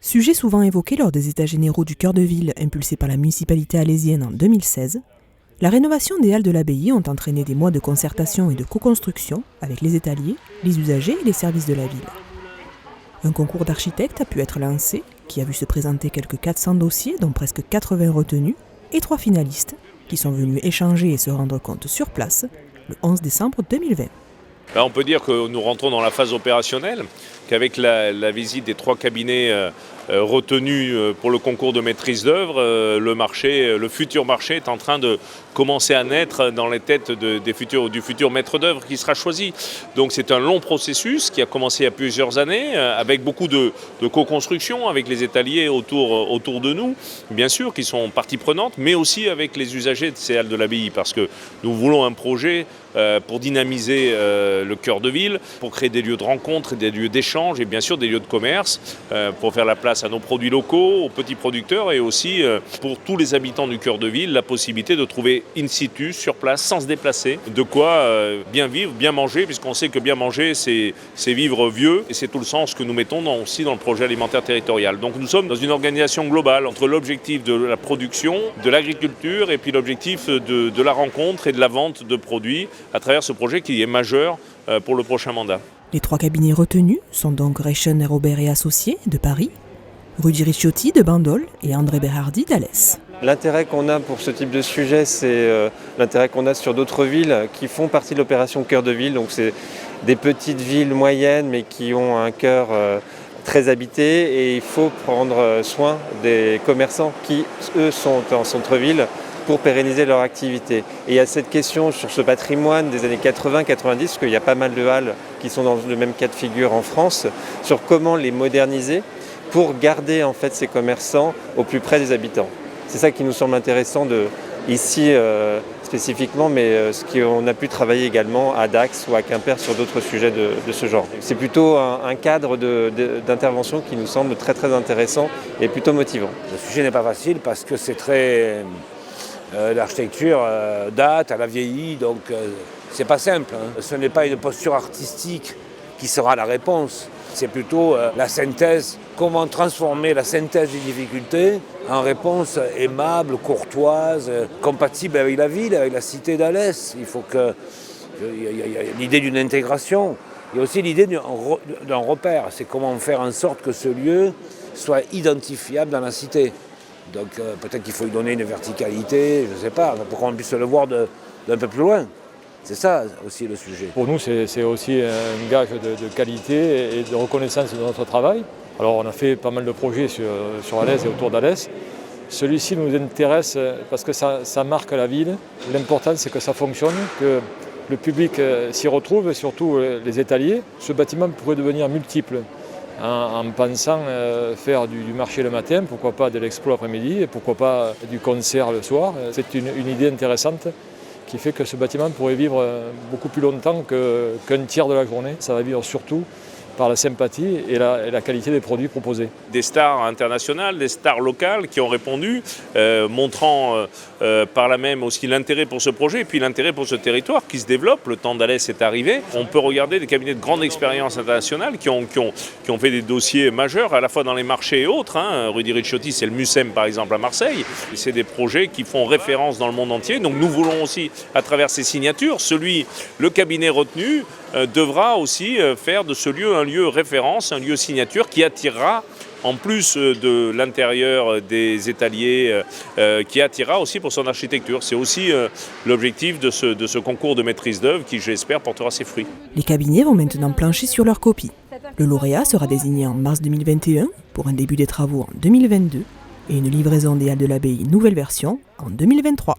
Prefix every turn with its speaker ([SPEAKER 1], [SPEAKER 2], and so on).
[SPEAKER 1] Sujet souvent évoqué lors des états généraux du cœur de ville impulsés par la municipalité alésienne en 2016, la rénovation des halles de l'abbaye ont entraîné des mois de concertation et de co-construction avec les étaliers, les usagers et les services de la ville. Un concours d'architectes a pu être lancé, qui a vu se présenter quelques 400 dossiers, dont presque 80 retenus, et 3 finalistes, qui sont venus échanger et se rendre compte sur place le 11 décembre 2020.
[SPEAKER 2] On peut dire que nous rentrons dans la phase opérationnelle, qu'avec la visite des 3 cabinets retenus pour le concours de maîtrise d'œuvre, le futur marché est en train de commencer à naître dans les têtes du futur maître d'œuvre qui sera choisi. Donc c'est un long processus qui a commencé il y a plusieurs années, avec beaucoup de co-construction avec les étaliers autour de nous, bien sûr, qui sont partie prenante, mais aussi avec les usagers de ces halles de l'abbaye, parce que nous voulons un projet pour dynamiser le cœur de ville, pour créer des lieux de rencontre, des lieux d'échange et bien sûr des lieux de commerce, pour faire la place à nos produits locaux, aux petits producteurs et aussi pour tous les habitants du cœur de ville, la possibilité de trouver in situ, sur place, sans se déplacer, de quoi bien vivre, bien manger, puisqu'on sait que bien manger, c'est vivre vieux et c'est tout le sens que nous mettons aussi dans le projet alimentaire territorial. Donc nous sommes dans une organisation globale entre l'objectif de la production, de l'agriculture et puis l'objectif de la rencontre et de la vente de produits à travers ce projet qui est majeur pour le prochain mandat.
[SPEAKER 1] Les 3 cabinets retenus sont donc Reichen, Robert et Associés de Paris, Rudy Ricciotti de Bandol et André Berardi d'Alès.
[SPEAKER 3] L'intérêt qu'on a pour ce type de sujet, c'est l'intérêt qu'on a sur d'autres villes qui font partie de l'opération Cœur de Ville. Donc c'est des petites villes moyennes mais qui ont un cœur très habité et il faut prendre soin des commerçants qui, eux, sont en centre-ville pour pérenniser leur activité. Et il y a cette question sur ce patrimoine des années 80-90, parce qu'il y a pas mal de halles qui sont dans le même cas de figure en France, sur comment les moderniser pour garder en fait ces commerçants au plus près des habitants. C'est ça qui nous semble intéressant ici spécifiquement, mais ce qu'on a pu travailler également à Dax ou à Quimper sur d'autres sujets de ce genre. C'est plutôt un cadre d'intervention qui nous semble très très intéressant et plutôt motivant.
[SPEAKER 4] Le sujet n'est pas facile parce que c'est très... l'architecture date, elle a vieilli, donc c'est pas simple. Ce n'est pas une posture artistique qui sera la réponse. C'est plutôt la synthèse, comment transformer la synthèse des difficultés en réponse aimable, courtoise, compatible avec la ville, avec la cité d'Alès. Il faut que il y a l'idée d'une intégration. Il y a aussi l'idée d'un repère. C'est comment faire en sorte que ce lieu soit identifiable dans la cité. Donc peut-être qu'il faut lui donner une verticalité, je ne sais pas, pour qu'on puisse le voir d'un peu plus loin. C'est ça aussi le sujet.
[SPEAKER 5] Pour nous, c'est aussi un gage de qualité et de reconnaissance de notre travail. Alors on a fait pas mal de projets sur Alès et autour d'Alès. Celui-ci nous intéresse parce que ça marque la ville. L'important, c'est que ça fonctionne, que le public s'y retrouve, surtout les étaliers. Ce bâtiment pourrait devenir multiple. En pensant faire du marché le matin, pourquoi pas de l'expo l'après-midi et pourquoi pas du concert le soir. C'est une idée intéressante qui fait que ce bâtiment pourrait vivre beaucoup plus longtemps qu'un tiers de la journée. Ça va vivre surtout par la sympathie et la qualité des produits proposés.
[SPEAKER 2] Des stars internationales, des stars locales qui ont répondu, montrant par là même aussi l'intérêt pour ce projet et puis l'intérêt pour ce territoire qui se développe. Le temps d'Alès est arrivé. On peut regarder des cabinets de grande expérience internationale qui ont fait des dossiers majeurs, à la fois dans les marchés et autres. Rudy Ricciotti, c'est le MUSEM par exemple à Marseille. C'est des projets qui font référence dans le monde entier. Donc nous voulons aussi, à travers ces signatures, le cabinet retenu devra aussi faire de ce lieu un lieu référence, un lieu signature qui attirera, en plus de l'intérieur des étaliers, qui attirera aussi pour son architecture. C'est aussi l'objectif de ce concours de maîtrise d'œuvre qui, j'espère, portera ses fruits.
[SPEAKER 1] Les cabinets vont maintenant plancher sur leur copie. Le lauréat sera désigné en mars 2021 pour un début des travaux en 2022 et une livraison des halles de l'abbaye nouvelle version en 2023.